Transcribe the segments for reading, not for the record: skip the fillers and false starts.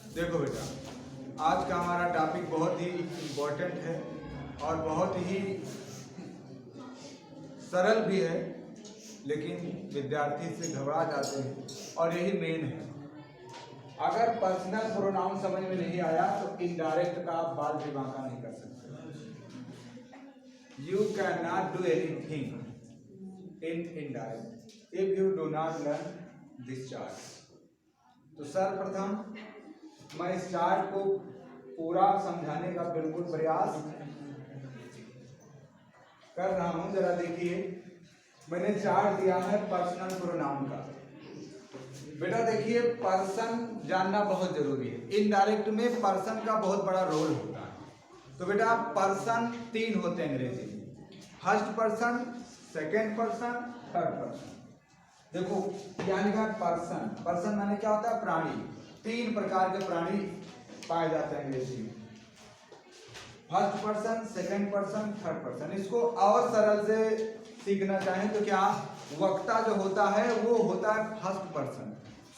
देखो बेटा, आज का हमारा टॉपिक बहुत ही इम्पोर्टेंट है और बहुत ही सरल भी है, लेकिन विद्यार्थी से घबरा जाते हैं और यही मेन है। अगर पर्सनल प्रोनाउन समझ में नहीं आया तो इनडायरेक्ट का आप बाल भी बांका नहीं कर सकते। You can not do anything in indirect if you do not learn this chart. तो सर्वप्रथम मैं इस चार्ट को पूरा समझाने का बिल्कुल प्रयास कर रहा हूं। जरा देखिए, मैंने चार्ट दिया है पर्सनल प्रोनाउन का। बेटा देखिए, पर्सन जानना बहुत जरूरी है। इनडायरेक्ट में पर्सन का बहुत बड़ा रोल होता है। तो बेटा पर्सन 3 होते हैं अंग्रेजी में, first person, second person, third person. देखो क्या लिखा है, पर्सन। पर्सन माने क्या होता है, प्राणी। 3 प्रकार के प्राणी पाए जाते हैं अंग्रेजी में, first person, second person, third person. इसको और सरल से सीखना चाहें तो क्या, वक्ता जो होता है वो होता है फर्स्ट पर्सन,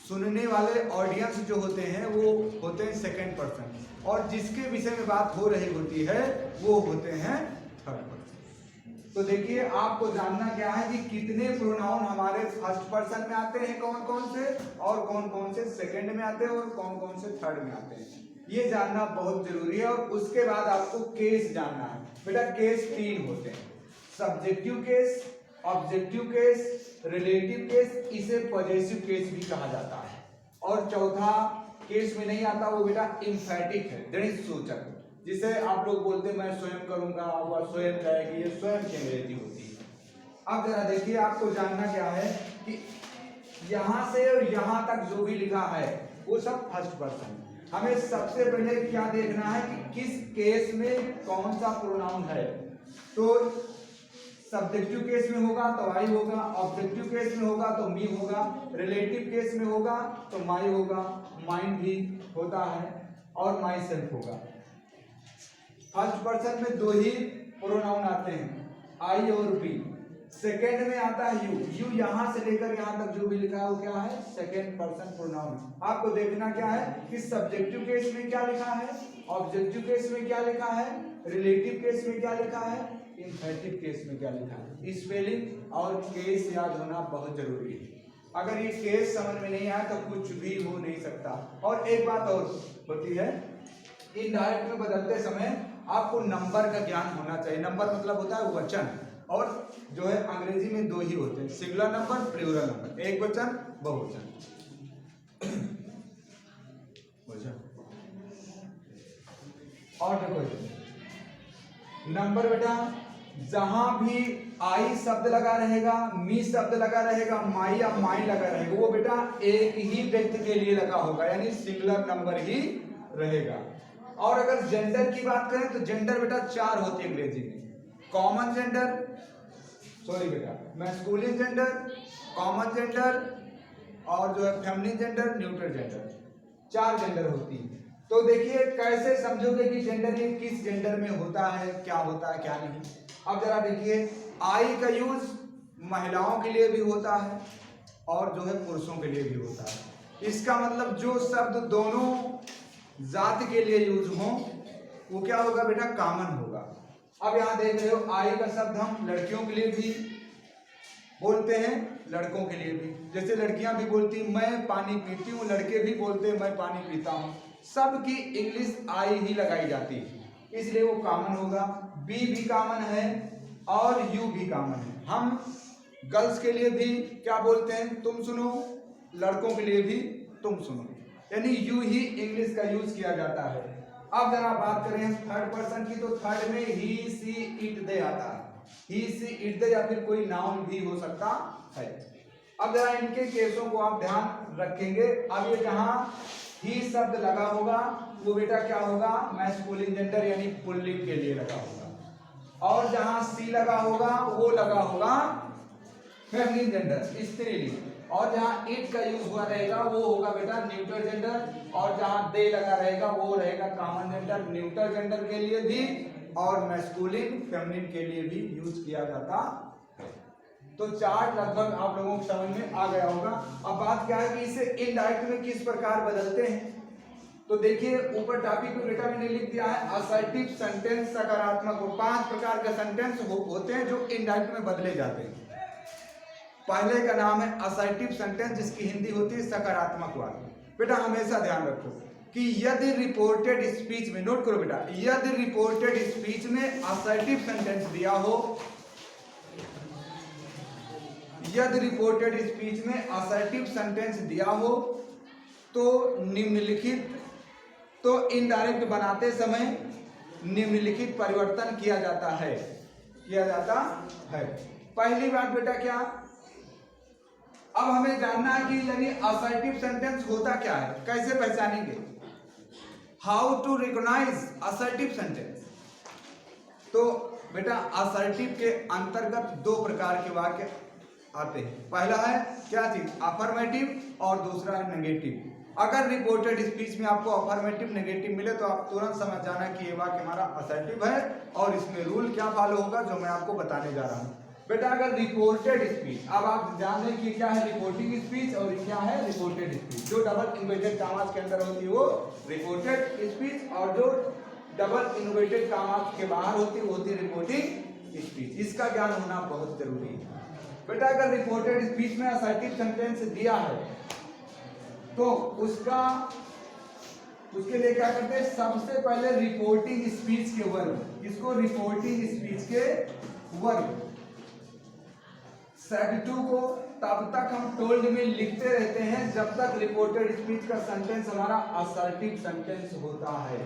सुनने वाले ऑडियंस जो होते हैं वो होते हैं सेकेंड पर्सन, और जिसके विषय में बात हो रही होती है वो होते हैं थर्ड पर्सन। तो देखिए, आपको जानना क्या है कि कितने प्रोनाउन हमारे फर्स्ट पर्सन में आते हैं, कौन कौन से, और कौन कौन से सेकंड में आते हैं, और कौन कौन से थर्ड में आते हैं। ये जानना बहुत जरूरी है। और उसके बाद आपको केस जानना है। बेटा केस 3 होते हैं, subjective case, objective case, relative case, इसे पॉजेसिव केस भी कहा जाता है। और चौथा केस में नहीं आता, वो बेटा एम्फैटिक है, दृढ़ सूचक, जिसे आप लोग बोलते हैं मैं स्वयं करूंगा, वह स्वयं कहेगी, ये स्वयं की अंग्रेजी होती है। अब जरा देखिए, आपको जानना क्या है कि यहां से और यहां तक जो भी लिखा है वो सब फर्स्ट पर्सन। हमें सबसे पहले क्या देखना है कि किस केस में कौन सा प्रोनाउन है। तो सब्जेक्टिव केस में होगा तो आई होगा, ऑब्जेक्टिव केस में होगा तो मी होगा, रिलेटिव केस में होगा तो माई होगा, माइन भी होता है, और माई सेल्फ होगा। फर्स्ट पर्सन में 2 ही प्रोनाउन आते हैं, आई और बी। सेकेंड में आता है यू। यू यहां से लेकर यहां तक जो भी लिखा है वो क्या है, सेकेंड पर्सन प्रोनाउन। आपको देखना क्या है कि सब्जेक्टिव केस में क्या लिखा है, ऑब्जेक्टिव केस में क्या लिखा है, रिलेटिव केस में क्या लिखा है, इन्फेटिव केस में क्या लिखा है। स्पेलिंग और केस याद होना बहुत जरूरी है। अगर ये केस समझ में नहीं आया तो कुछ भी हो नहीं सकता। और एक बात और होती है, इनडायरेक्ट में बदलते समय आपको नंबर का ज्ञान होना चाहिए। नंबर मतलब होता है वचन, और जो है अंग्रेजी में 2 ही होते हैं, सिंगुलर नंबर, प्लूरल नंबर, एक वचन, बहुवचन। और देखो नंबर बेटा, जहां भी आई शब्द लगा रहेगा, मी शब्द लगा रहेगा, माई या माई लगा रहेगा, वो बेटा एक ही व्यक्ति के लिए लगा होगा, यानी सिंगुलर नंबर ही रहेगा। और अगर जेंडर की बात करें तो जेंडर बेटा 4 होती है अंग्रेजी में, कॉमन जेंडर, सॉरी बेटा मैस्कुलिन जेंडर, कॉमन जेंडर, और जो है feminine gender, neutral gender. 4 gender होती है। तो देखिए कैसे समझोगे कि जेंडर ये किस जेंडर में होता है, क्या होता है क्या नहीं। अब जरा देखिए, आई का यूज महिलाओं के लिए भी होता है और जो है पुरुषों के लिए भी होता है। इसका मतलब जो शब्द दोनों जाति के लिए यूज हो वो क्या होगा बेटा, कॉमन होगा। अब यहाँ देख रहे हो, आई का शब्द हम लड़कियों के लिए भी बोलते हैं, लड़कों के लिए भी। जैसे लड़कियां भी बोलती मैं पानी पीती हूँ, लड़के भी बोलते हैं मैं पानी पीता हूँ। सबकी इंग्लिश आई ही लगाई जाती है, इसलिए वो कॉमन होगा। बी भी कॉमन है और यू भी कॉमन है। हम गर्ल्स के लिए भी क्या बोलते हैं, तुम सुनो, लड़कों के लिए भी तुम सुनो, यानी यू ही इंग्लिश का यूज किया जाता है। अब जरा बात करें थर्ड पर्सन की, तो थर्ड में ही, सी, इट, दे आता है। ही, सी, इट, दे या फिर कोई नाउन भी हो सकता है। अब जरा इनके केसों को आप ध्यान रखेंगे। अब ये जहां ही शब्द लगा होगा वो बेटा क्या होगा, मैस्कुलिन जेंडर यानी पुल्लिंग के लिए लगा होगा, और जहां सी लगा होगा वो लगा होगा फेमिनिन जेंडर, स्त्रीलिंग, और जहां इट का यूज हुआ रहेगा वो होगा बेटा न्यूट्रल जेंडर, और जहां दे लगा रहेगा वो रहेगा कॉमन जेंडर। न्यूट्रल जेंडर के लिए भी और मैस्कुलिन फेमिनिन के लिए भी यूज किया जाता है। तो चार्ट लगभग आप लोगों को समझ में आ गया होगा। अब बात क्या है कि इसे इनडायरेक्ट में किस प्रकार बदलते हैं। तो देखिए ऊपर टॉपिक पे बेटा मैंने लिख दिया है असर्टिव सेंटेंस सकारात्मक। वो 5 प्रकार के सेंटेंस होते हैं जो इनडायरेक्ट में बदले जाते हैं। पहले का नाम है असर्टिव सेंटेंस, जिसकी हिंदी होती है सकारात्मक वाली। बेटा हमेशा ध्यान रखो कि यदि रिपोर्टेड स्पीच में, नोट करो बेटा, यदि रिपोर्टेड स्पीच में असर्टिव सेंटेंस दिया हो, यदि रिपोर्टेड स्पीच में असर्टिव सेंटेंस दिया हो तो निम्नलिखित, तो इनडायरेक्ट बनाते समय निम्नलिखित परिवर्तन किया जाता है, किया जाता है। पहली बात बेटा क्या, अब हमें जानना है कि यानी असर्टिव सेंटेंस होता क्या है, कैसे पहचानेंगे, how to recognise assertive sentence. तो बेटा असर्टिव के अंतर्गत 2 प्रकार के वाक्य आते हैं। पहला है क्या चीज, अफर्मेटिव, और दूसरा है नेगेटिव। अगर रिपोर्टेड स्पीच में आपको अफर्मेटिव नेगेटिव मिले तो आप तुरंत समझ जाना कि ये वाक्य हमारा असर्टिव है और इसमें रूल क्या फॉलो होगा जो मैं आपको बताने जा रहा हूँ। बेटा अगर रिपोर्टेड स्पीच, अब आप जान लें कि क्या है रिपोर्टिंग स्पीच और क्या है रिपोर्टेड स्पीच। जो डबल इन्वर्टेड कामास के अंदर होती है वो रिपोर्टेड स्पीच, और जो डबल इन्वर्टेड कामास के बाहर होती है वो होती है रिपोर्टिंग स्पीच। इसका ज्ञान होना बहुत जरूरी है। बेटा अगर रिपोर्टेड स्पीच में असर्टिव सेंटेंस दिया है तो उसके लिए क्या करते हैं, सबसे पहले रिपोर्टिंग स्पीच के वर्ग, इसको रिपोर्टिंग स्पीच के वर्ग सेट 2 को तब तक हम टोल्ड में लिखते रहते हैं जब तक रिपोर्टेड स्पीच का सेंटेंस हमारा असर्टिव सेंटेंस होता है।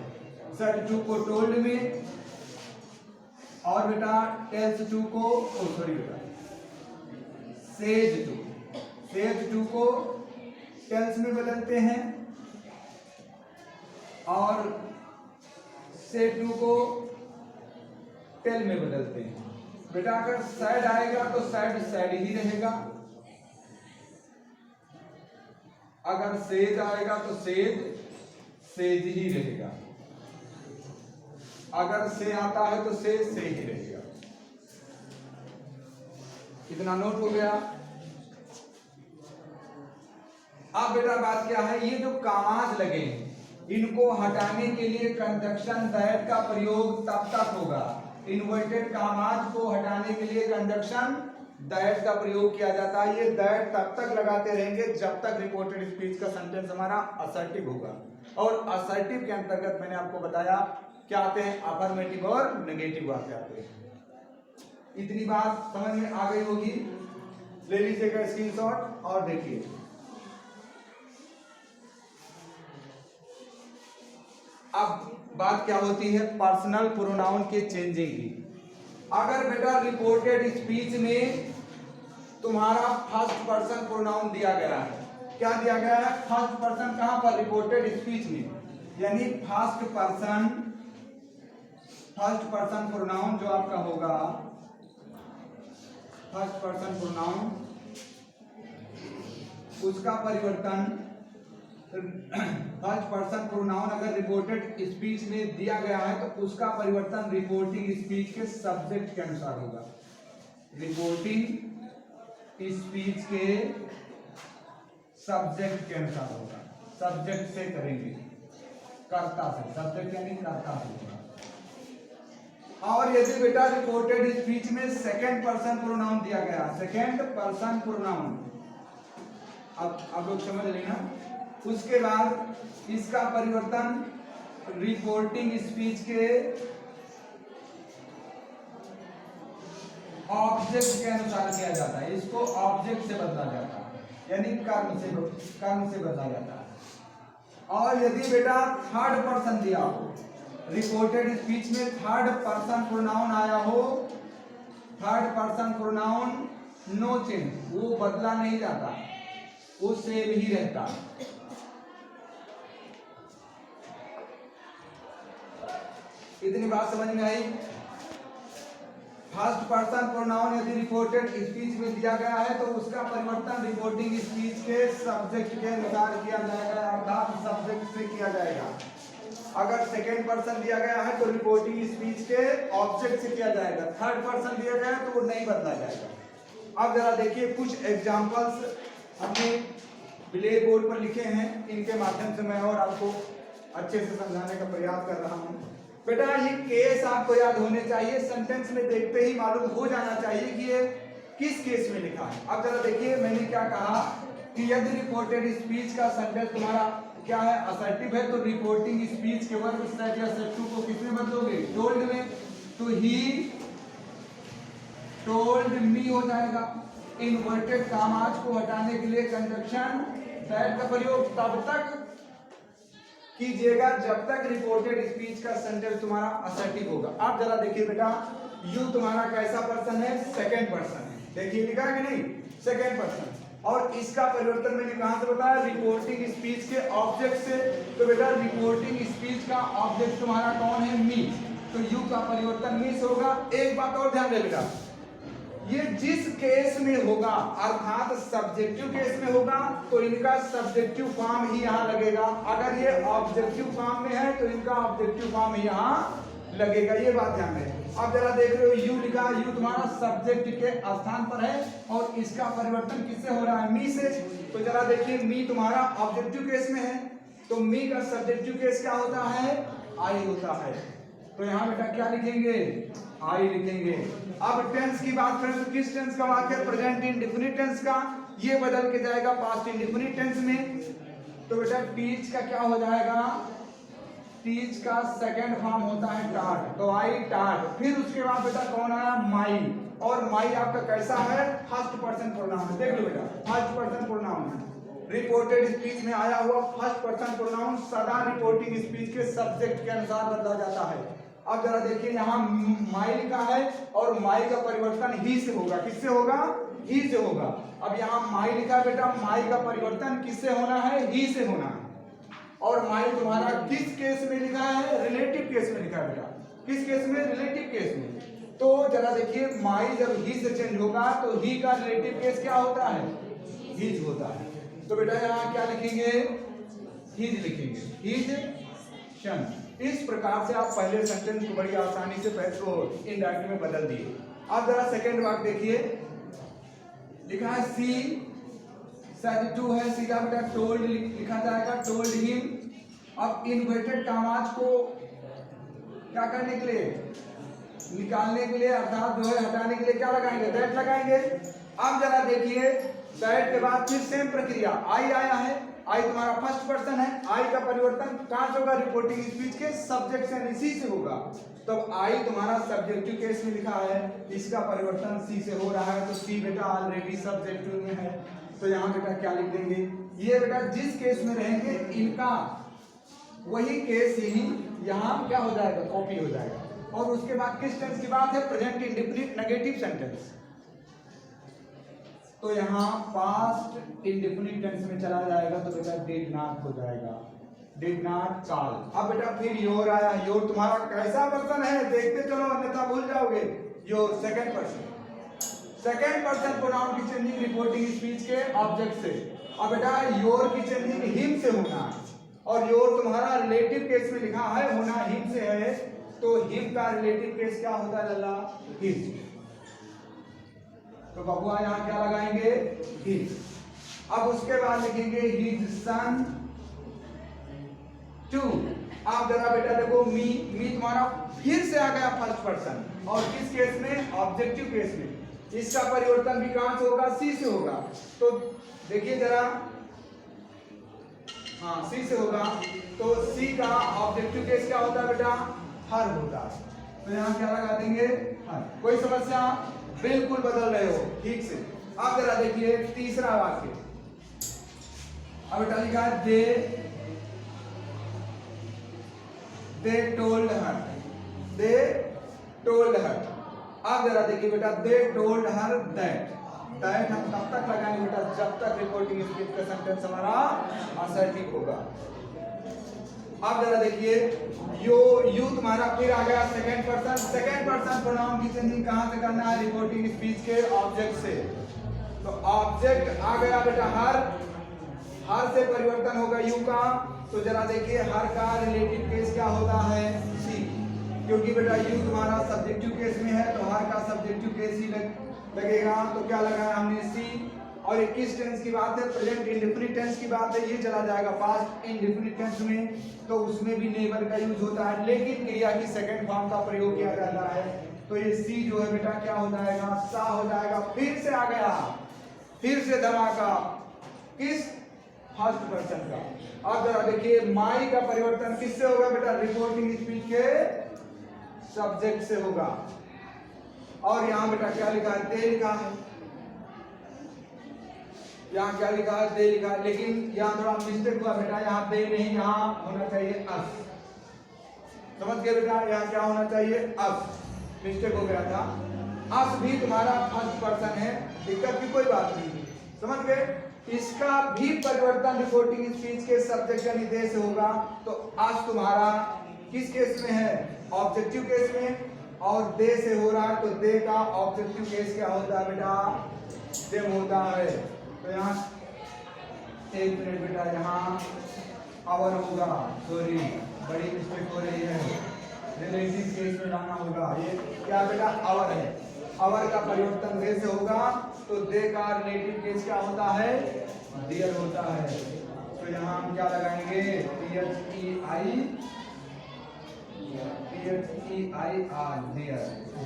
सेट 2 को टोल्ड में, और बेटा टेल्स 2 को, बेटा सेज 2 को टेल्स में बदलते हैं, और से 2 को टेल में बदलते हैं। बेटा अगर सैड आएगा तो सैड सैड ही रहेगा, अगर सेज आएगा तो सेज सेज ही रहेगा, अगर से आता है तो से ही रहेगा। इतना नोट हो गया। अब बेटा बात क्या है, ये जो कामाज लगे इनको हटाने के लिए कंजक्शन दैट का प्रयोग तब तक होगा, इन्वर्टेड कामाज को हटाने के लिए कंजक्शन दैट का प्रयोग किया जाता है। ये दैट तब तक लगाते रहेंगे जब तक रिपोर्टेड स्पीच का सेंटेंस हमारा असर्टिव होगा। और असर्टिव के अंतर्गत मैंने आपको बताया क्या आते हैं, अफर्मेटिव और नेगेटिव वाक्य आते हैं। इतनी बात समझ में आ गई होगी, ले लीजिएगा स्क्रीनशॉट और देखिए। अब बात क्या होती है पर्सनल प्रोनाउन के चेंजिंग की। अगर बेटा रिपोर्टेड स्पीच में तुम्हारा फर्स्ट पर्सन प्रोनाउन दिया गया है, क्या दिया गया है, फर्स्ट पर्सन, कहां पर, रिपोर्टेड स्पीच में, यानी फर्स्ट पर्सन प्रोनाउन जो आपका होगा, फर्स्ट पर्सन प्रोनाउन, उसका परिवर्तन, फर्स्ट पर्सन प्रोनाउन अगर रिपोर्टेड स्पीच में दिया गया है तो उसका परिवर्तन रिपोर्टिंग स्पीच के सब्जेक्ट के अनुसार होगा। रिपोर्टिंग स्पीच के सब्जेक्ट के अनुसार होगा, सब्जेक्ट से करेंगे, कर्ता से, सब्जेक्ट यानी कर्ता से होगा। और यदि बेटा रिपोर्टेड स्पीच में सेकंड पर्सन प्रोनाउन दिया गया, सेकंड पर्सन प्रोनाउन, अब आप लोग समझ लेना, उसके बाद इसका परिवर्तन रिपोर्टिंग स्पीच के ऑब्जेक्ट के अनुसार किया जाता है, इसको ऑब्जेक्ट से बदला जाता है, यानी कर्म से बदला जाता है। और यदि बेटा थर्ड पर्सन दिया हो, रिपोर्टेड स्पीच में थर्ड पर्सन प्रोनाउन आया हो, third person pronoun no change, वो बदला नहीं जाता, वो सेम ही रहता। इतनी बात समझ में आई। फर्स्ट पर्सन प्रोनाउन यदि रिपोर्टेड स्पीच में दिया गया है तो उसका परिवर्तन रिपोर्टिंग स्पीच के सब्जेक्ट के अनुसार किया जाएगा, अर्थात सब्जेक्ट से किया जाएगा। अगर सेकेंड पर्सन दिया गया है तो रिपोर्टिंग स्पीच के ऑब्जेक्ट से किया जाएगा, थर्ड पर्सन दिया गया है तो वो नहीं बदला जाएगा। अब जरा देखिए कुछ एग्जांपल्स हमने ब्लैक बोर्ड पर लिखे हैं, इनके माध्यम से मैं और आपको अच्छे से समझाने का प्रयास कर रहा हूँ। बेटा ये केस आपको याद होने चाहिए, सेंटेंस में देखते ही मालूम हो जाना चाहिए कि ये किस केस में लिखा है। अब जरा देखिए मैंने क्या कहा कि यदि रिपोर्टेड स्पीच का सेंटेंस तुम्हारा क्या है, असर्टिव है, तो रिपोर्टिंग स्पीच के वर्ब सेट या सेट टू को किसमें बदलोगे, टोल्ड में। तो ही टोल्ड मी हो जाएगा। इन्वर्टेड कामाज को हटाने के लिए कंजक्शन दैट का प्रयोग तब तक कीजिएगा जब तक रिपोर्टेड स्पीच का सेंटेंस तुम्हारा असर्टिव होगा। आप जरा देखिए बेटा, यू तुम्हारा कैसा पर्सन है, सेकंड पर्सन है। देखिए लिखा है कि नहीं, सेकंड पर्सन। और इसका परिवर्तन मैंने कहां से बताया, रिपोर्टिंग स्पीच के ऑब्जेक्ट से। तो बेटा रिपोर्टिंग स्पीच का ऑब्जेक्ट तुम्हारा कौन है, मी। तो यू का परिवर्तन मी से होगा। एक बात और ध्यान रखिएगा, ये जिस केस में होगा अर्थात सब्जेक्टिव केस में होगा तो इनका सब्जेक्टिव फॉर्म ही यहाँ लगेगा। अगर ये ऑब्जेक्टिव फॉर्म में है तो इनका ऑब्जेक्टिव फॉर्म ही यहाँ लगेगा, ये बात ध्यान रहे। अब जरा देख रहे हो यू लिखा, यू तुम्हारा सब्जेक्ट के स्थान पर है और इसका परिवर्तन किससे हो रहा है, मी से। तो जरा देखिए मी तुम्हारा ऑब्जेक्टिव केस में है तो मी का सब्जेक्टिव केस क्या होता है, आई होता है। तो यहाँ बेटा क्या लिखेंगे, आई लिखेंगे। अब टेंस की बात करें तो किस टेंस का वाक्य, प्रेजेंट इंडेफिनिट टेंस का, ये बदल के जाएगा पास्ट इंडेफिनिट टेंस में। तो बेटा टीच का क्या हो जाएगा, टीच का सेकंड फॉर्म होता है टाट, तो आई टाट। फिर उसके बाद बेटा कौन आया, माई। और माई आपका कैसा है, फर्स्ट पर्सन प्रोनाउन है। देख लो बेटा फर्स्ट पर्सन प्रोनाउन है। रिपोर्टेड स्पीच में आया हुआ फर्स्ट पर्सन प्रोनाउन सदा रिपोर्टिंग स्पीच के सब्जेक्ट के अनुसार बदला जाता है। अब जरा देखिए यहाँ माई लिखा है और माई का परिवर्तन ही से होगा, किससे होगा, ही से होगा। अब यहाँ माई लिखा है बेटा, माई का परिवर्तन किससे होना है, ही से होना है। और माई तुम्हारा किस केस में लिखा है, रिलेटिव केस में लिखा है बेटा। किस केस में, रिलेटिव केस में। तो जरा देखिए माई जब ही से चेंज होगा तो ही का रिलेटिव केस क्या होता है, हिज होता है। तो बेटा यहाँ क्या लिखेंगे, हिज लिखेंगे, हिज शन। इस प्रकार से आप पहले सेंटेंस को बड़ी आसानी से इनडायरेक्ट में बदल दिए। अब जरा सेकंड वाक्य देखिए, लिखा है सी सेड टू है, सीधा बेटा टोल्ड लिखा जाएगा, टोल्ड हिम। अब इन्वर्टेड कामाज को क्या करने के लिए, निकालने के लिए अर्थात जो है हटाने के लिए क्या लगाएंगे, दैट लगाएंगे। अब जरा देखिए दैट के बाद फिर सेम प्रक्रिया, आई आया है, आई तुम्हारा फर्स्ट पर्सन है, आई का परिवर्तन कहां से होगा, रिपोर्टिंग स्पीच के सब्जेक्ट से इसी से होगा। तो आई तुम्हारा सब्जेक्टिव केस में लिखा है, इसका परिवर्तन सी से हो रहा है, तो सी बेटा ऑलरेडी सब्जेक्टिव में है। तो यहाँ बेटा क्या लिख देंगे, ये बेटा जिस केस में रहेंगे इनका वही केस ही यहाँ क्या हो जाएगा, कॉपी हो जाएगा। और उसके बाद किस टेंस की बात है, प्रेजेंट इंडेफिनिट नेगेटिव सेंटेंस। तो यहाँ पास्ट इंडेफिनिट टेंस में चला जाएगा तो बेटा डिड नॉट हो जाएगा, डिड नॉट कॉल। अब बेटा फिर योर आया, योर तुम्हारा कैसा पर्सन है, देखते चलो अन्यथा भूल जाओगे। Your second person, second person pronoun की चेंजिंग रिपोर्टिंग स्पीच के ऑब्जेक्ट से। अब बेटा योर की चेंजिंग हिम से होना है और योर तुम्हारा रिलेटिव केस में लिखा है, होना हिम से है। तो हिम का रिलेटिव केस क्या होता है लल्ला, हिज। तो बबुआ यहाँ क्या लगाएंगे, हिज। अब उसके बाद लिखेंगे हिज सन टू। आप जरा बेटा देखो मी, मी तुम्हारा फिर से आ गया फर्स्ट पर्सन और किस केस में, ऑब्जेक्टिव केस में। इसका परिवर्तन भी कहां से होगा, सी से होगा। तो देखिए जरा, हाँ सी से होगा। तो सी का ऑब्जेक्टिव केस क्या होता है बेटा, हर होता है। तो यहाँ क्या लगा देंगे, हर। कोई समस्या, बिल्कुल बदल रहे हो ठीक से। अब जरा देखिए तीसरा वाक्य, अब बेटा लिखा है they told her, they told her. अब जरा देखिए बेटा they told her that, that हम तब तक लगाएंगे बेटा जब तक रिपोर्टिंग स्पीच का सेंटेंस हमारा असर्टिव होगा। अब जरा देखिए यू तुम्हारा फिर आ गया second person, second person pronoun की चेंजिंग कहां से करना है, रिपोर्टिंग स्पीच के ऑब्जेक्ट से। तो ऑब्जेक्ट आ गया बेटा हर, हर से परिवर्तन होगा यू का। तो जरा देखिए हर का रिलेटिव केस क्या होता है, सी, क्योंकि बेटा यू तुम्हारा सब्जेक्टिव केस में है तो हर का सब्जेक्टिव केस ही लगेगा। तो क्या लगाया हमने, सी। और 21 टेंस की बात है, प्रेजेंट इंडेफिनिट टेंस की बात है, ये चला जाएगा पास्ट इंडेफिनिट टेंस में, तो उसमें भी नेवर का यूज होता है, लेकिन क्रिया की सेकंड फॉर्म का प्रयोग किया जाता है। तो ये सी जो है बेटा क्या हो जाएगा, सा हो जाएगा। फिर से आ गया, फिर से धमाका, किस फर्स्ट पर्सन का। अब जरा देखिए माई का परिवर्तन किससे होगा बेटा, रिपोर्टिंग स्पीच के सब्जेक्ट से होगा। और यहाँ बेटा क्या लिखा है, दे लिखा है, यहाँ क्या लिखा है, दे लिखा है, लेकिन यहाँ थोड़ा मिस्टेक हुआ बेटा, यहाँ दे नहीं, यहाँ होना चाहिए अस। समझ गए बेटा, यहाँ क्या होना चाहिए, अस, मिस्टेक हो गया था। अस भी तुम्हारा फर्स्ट पर्सन है, दिक्कत की कोई बात नहीं, समझ गए। इसका भी परिवर्तन रिपोर्टिंग स्पीच के सब्जेक्ट या निर्देश से होगा। तो अस तुम्हारा किस केस में है, ऑब्जेक्टिव केस में, और दे से हो रहा है, तो दे का ऑब्जेक्टिव केस क्या होता है बेटा, देम होता है। तो यहाँ एक मिनट बेटा, यहाँ आवर होगा, सॉरी बड़ी मिस्टेक हो रही है, रिलेटिव केस में लाना होगा। ये क्या बेटा, आवर है, आवर का परिवर्तन दे से होगा, तो दे का रिलेटिव केस क्या होता है, डियर होता है। तो यहाँ हम क्या लगाएंगे, THEIR,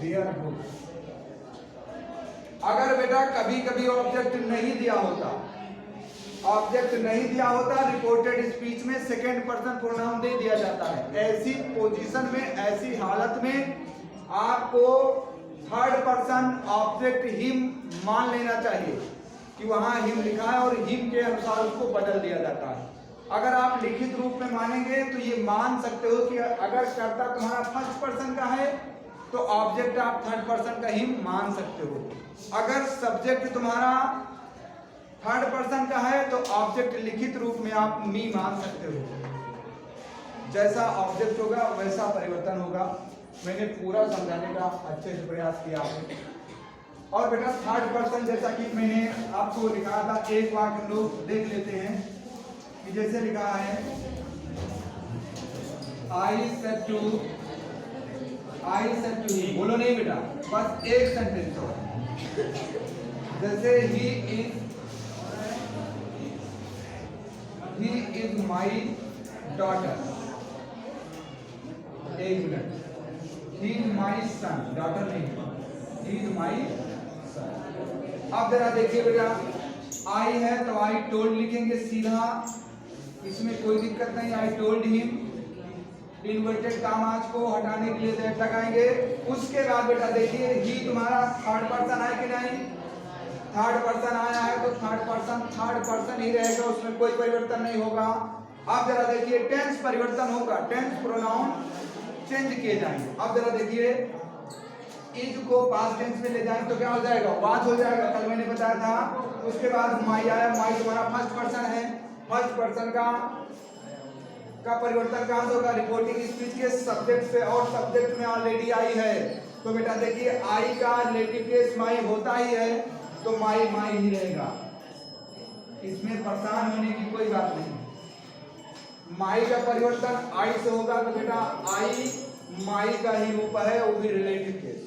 डियर बुक। अगर बेटा कभी कभी ऑब्जेक्ट नहीं दिया होता, ऑब्जेक्ट नहीं दिया होता, रिपोर्टेड स्पीच में सेकंड पर्सन प्रोनाउन दे दिया जाता है। ऐसी पोजीशन में, ऐसी हालत में आपको थर्ड पर्सन ऑब्जेक्ट हिम मान लेना चाहिए कि वहां हिम लिखा है और हिम के अनुसार उसको बदल दिया जाता है। अगर आप लिखित रूप में मानेंगे तो ये मान सकते हो कि अगर कर्ता तुम्हारा फर्स्ट पर्सन का है तो ऑब्जेक्ट आप थर्ड पर्सन का हिम मान सकते हो। अगर सब्जेक्ट तुम्हारा थर्ड पर्सन का है तो ऑब्जेक्ट लिखित रूप में आप मी मान सकते हो। जैसा ऑब्जेक्ट होगा वैसा परिवर्तन होगा। मैंने पूरा समझाने का अच्छे से प्रयास किया है। और बेटा थर्ड पर्सन जैसा कि मैंने आपको लिखा था, एक बार हम लोग देख लेते हैं कि जैसे लिखा है, आई सेड टू ही, बोलो नहीं बेटा, बस एक सेंटेंस हो। जैसे ही इज माई डॉटर, एक minute, he is my son, daughter नहीं, ही इज माई सन। अब जरा देखिए बेटा, आई है तो आई टोल्ड लिखेंगे सीधा, इसमें कोई दिक्कत नहीं। I told him, inverted commas को हटाने के लिए दैट लगाएंगे। उसके बाद बेटा देखिए, ही तुम्हारा थर्ड पर्सन है कि नहीं, थर्ड पर्सन आया है तो थर्ड पर्सन ही रहेगा, उसमें कोई परिवर्तन नहीं होगा। अब जरा देखिए टेंस परिवर्तन होगा, टेंस प्रोनाउन चेंज किए जाएंगे। अब जरा देखिए, इज को पास्ट टेंस में ले जाएंगे तो क्या हो जाएगा, वाज हो जाएगा, कल मैंने बताया था। उसके बाद माई आया, माई तुम्हारा फर्स्ट पर्सन है, फर्स्ट पर्सन का परिवर्तन कहां से होगा, रिपोर्टिंग स्पीच के सब्जेक्ट से, और सब्जेक्ट में ऑलरेडी आई है। तो बेटा देखिए, आई का रिलेटिव केस माई होता ही है, तो माई ही रहेगा, इसमें परेशान होने की कोई बात नहीं। माई का परिवर्तन आई से होगा तो बेटा आई माई का ही रूप है, वो भी रिलेटिव केस।